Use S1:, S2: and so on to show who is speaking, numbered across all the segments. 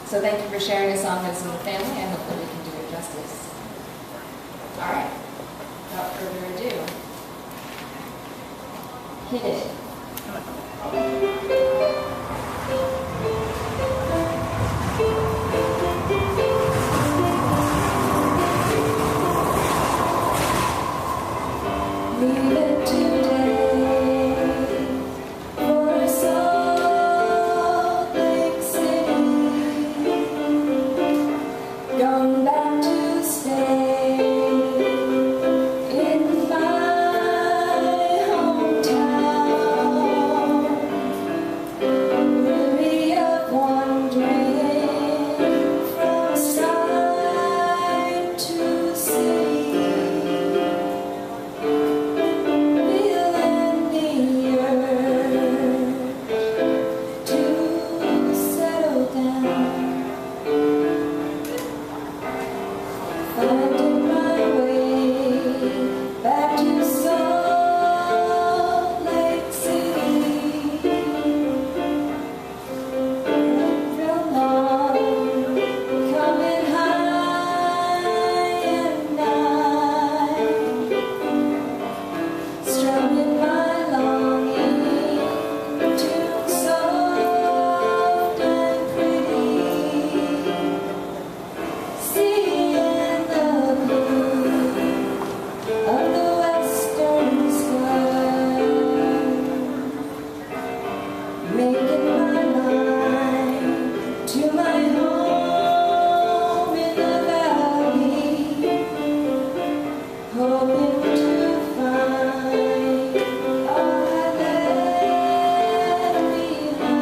S1: So thank you for sharing a song that's in the family, and hopefully we can do it justice. All right, without further ado, hit it. Leave it today for Salt Lake City, going back to stay in my hometown, weary of wandering from side to city. Finding my way back to Salt Lake City. Real long, coming high and night, strumming my longing to soft and pretty. Seeing the blue of the western sky, making my mind to my home in the valley, hoping to find all I left behind.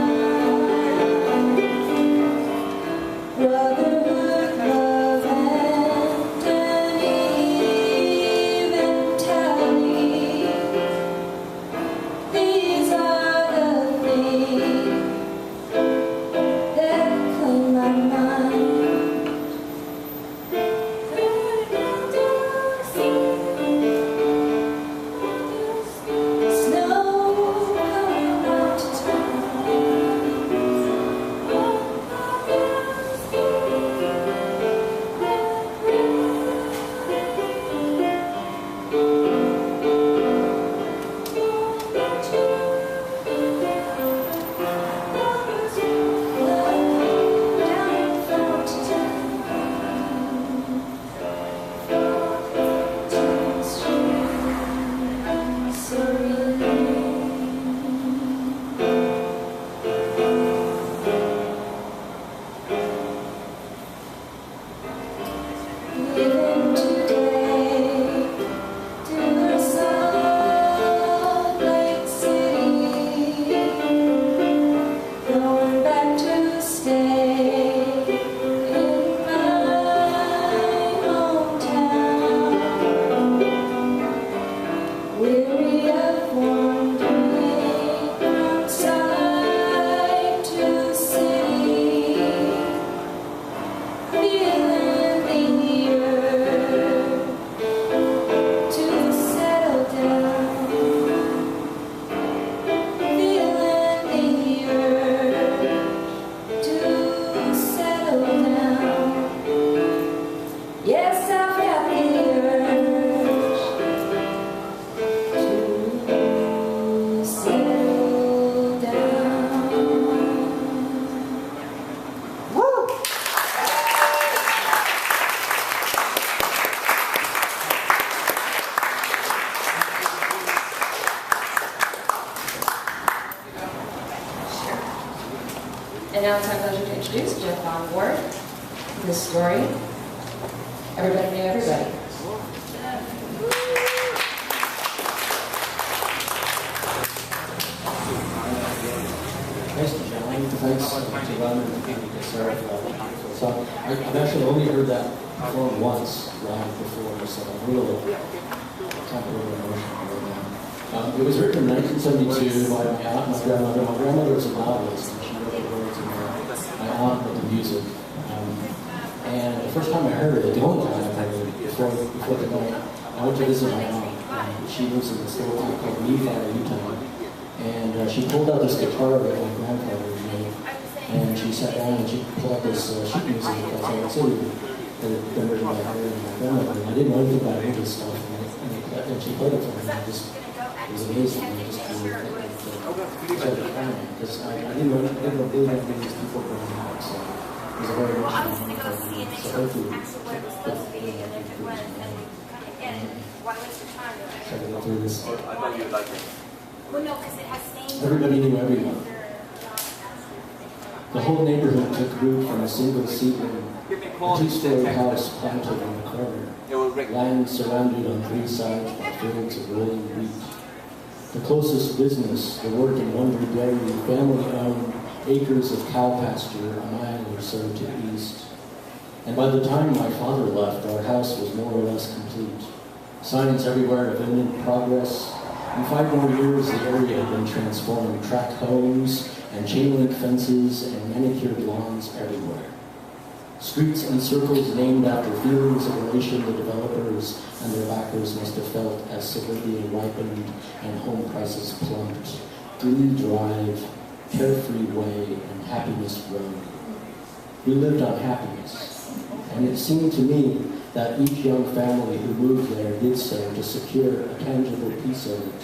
S1: Brotherhood, love, and an even tally. These are the things that claim my mind. Snow coming out to living today to the Salt Lake City, going back to stay in my hometown, weary of wandering from side to city, feeling the urge to settle down, feeling the urge to settle down. Yes, I've got the urge to settle down. Woo! And now it's my pleasure to introduce Jeff on board this story. Everybody knew everybody.
S2: Thanks to John, thanks to Ron and to Sarah for that. So I've actually only heard that performed once live before, so I'm really kind of emotional right now. It was written in 1972 by my aunt and my grandmother. My grandmother was a novelist, and she wrote the words, and my aunt wrote the music. And the first time I heard it, the only time I heard it, before the night, I went to visit my aunt. She lives in this little town called Nephi, Utah. And she pulled out this guitar that my grandfather made. And she sat down and she pulled out this sheet music that I said that had been written by her and my grandmother. And I didn't know anything about any of this stuff. And she played it for me, and it was amazing. And I just started crying because I didn't know really have these people growing up. So it was a very emotional moment for me. So hopefully, try to go through this. Everybody knew everyone. The whole neighborhood took root from a single seedling, a two-story house planted in the corner, land surrounded on three sides by fields of rolling wheat. The closest business, the work in Wondery Dairy, family-owned acres of cow pasture a mile or so to the east. And by the time my father left, our house was more or less complete. Signs everywhere of imminent progress. In 5 more years, the area had been transformed. Tract homes and chain-link fences and manicured lawns everywhere. Streets and circles named after feelings of elation the developers and their backers must have felt as suburbia ripened and home prices plumped. Glee Drive, Carefree Way, and Happiness Road. We lived on happiness, and it seemed to me that each young family who moved there did so to secure a tangible piece of it.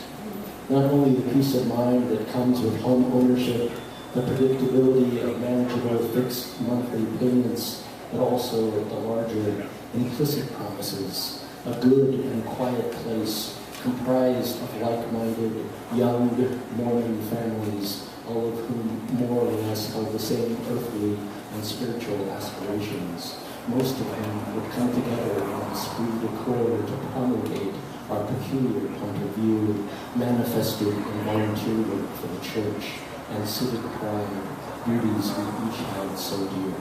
S2: Not only the peace of mind that comes with home ownership, the predictability of manageable fixed monthly payments, but also the larger implicit promises, a good and quiet place comprised of like-minded, young, mourning families, all of whom more or less held the same earthly and spiritual aspirations. Most of whom would come together in esprit de corps to promulgate our peculiar point of view, manifested in volunteer work for the church and civic pride, duties we each held so dear.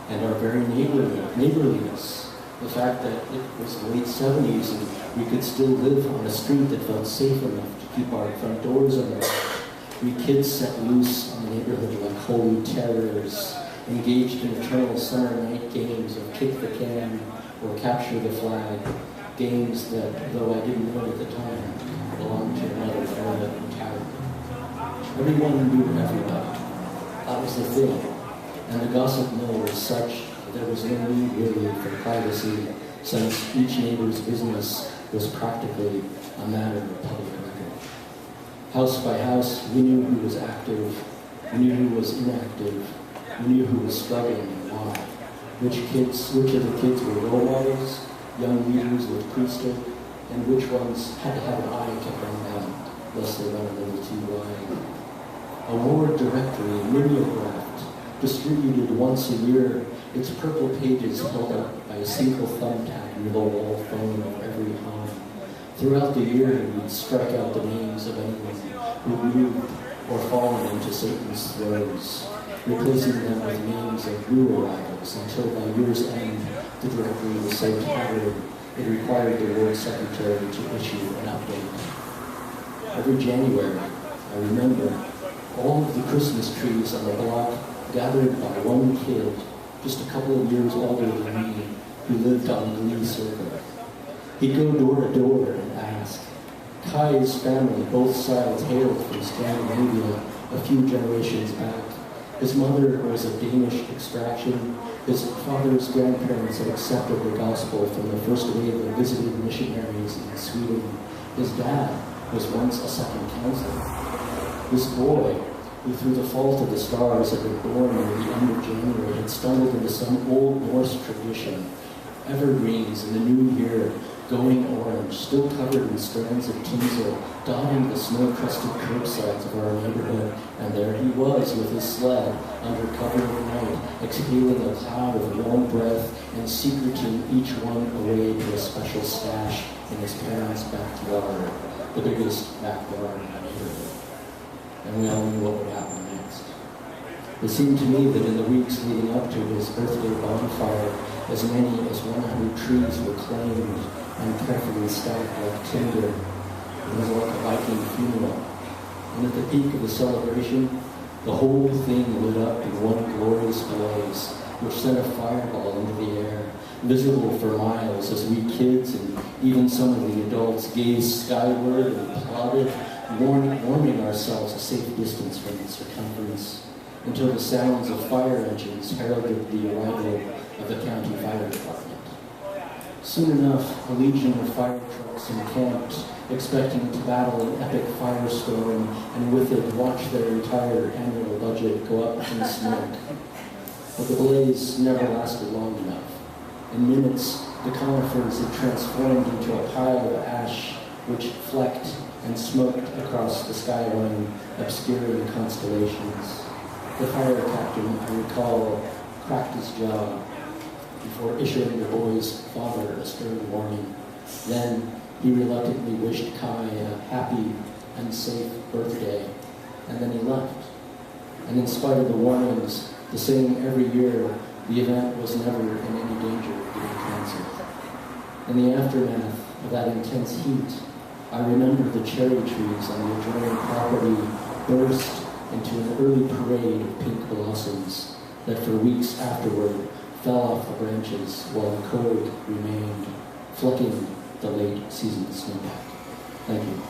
S2: And our very neighborliness, the fact that it was the late 70s and we could still live on a street that felt safe enough to keep our front doors unlocked. We kids set loose on the neighborhood like holy terrors, engaged in eternal summer night games of kick the can or capture the flag, games that, though I didn't know at the time, belonged to another era entirely. Everyone knew everybody. That was the thing. And the gossip mill was such that there was no need really for privacy, since each neighbor's business was practically a matter of public record. House by house, we knew who was active, we knew who was inactive, we knew who was struggling and why. Which of the kids were role models, young leaders with priesthood, and which ones had to have an eye to bring them, lest they run a little too wide. A ward directory, mimeographed, distributed once a year, its purple pages held up by a single thumbtack near the wall phone of every home. Throughout the year, we'd strike out the names of anyone who moved or fallen into Satan's throes, replacing them with names of new arrivals until by year's end, the directory was so tattered it required the ward secretary to issue an update. Every January, I remember, all of the Christmas trees on the block gathered by one kid, just a couple of years older than me, who lived on Glee Circle. He'd go door to door and ask. Kai's family, both sides, hailed from Scandinavia a few generations back. His mother was of Danish extraction. His father's grandparents had accepted the gospel from the first wave of visiting missionaries in Sweden. His dad was once a second counselor. This boy, who through the fault of the stars had been born near the end of January, had stumbled into some old Norse tradition, evergreens in the new year, going orange, still covered in strands of tinsel, dotting the snow-crusted curbsides of our neighborhood, and there he was with his sled, under cover of night, exhaling a cloud of warm breath and secreting each one away to a special stash in his parents' backyard, the biggest backyard in the neighborhood. And we all knew what would happen next. It seemed to me that in the weeks leading up to his birthday bonfire, as many as 100 trees were claimed and carefully stacked like tinder. It was like a Viking funeral. And at the peak of the celebration, the whole thing lit up in one glorious blaze, which sent a fireball into the air, visible for miles as we kids and even some of the adults gazed skyward and applauded, warming ourselves a safe distance from its circumference. until the sounds of fire engines heralded the arrival of the county fire department. Soon enough, a legion of fire trucks encamped, expecting to battle an epic firestorm, and with it watch their entire annual budget go up in smoke. But the blaze never lasted long enough. In minutes, the conifers had transformed into a pile of ash which flecked and smoked across the skyline, obscuring constellations. The fire captain, I recall, cracked his jaw before issuing the boy's father a stern warning. Then he reluctantly wished Kai a happy and safe birthday, and then he left. And in spite of the warnings, the same every year, the event was never in any danger of being canceled. In the aftermath of that intense heat, I remember the cherry trees on the adjoining property burst into an early parade of pink blossoms that for weeks afterward fell off the branches while the cold remained, flecking the late season snowpack. Thank you.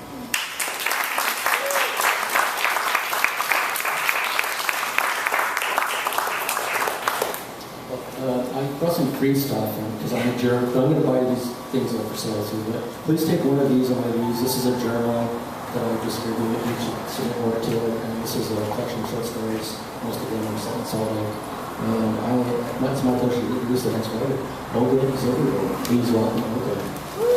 S2: I brought some free stuff because I'm a jerk, but I'm going to buy these things up for sale too. But please take one of these on my use. This is a journal that I just reviewed. You should submit work to it. And this is a collection of short stories. Most of them are set in Salt Lake. And it's my pleasure to introduce the next writer. Olga is everywhere. Please welcome Olga.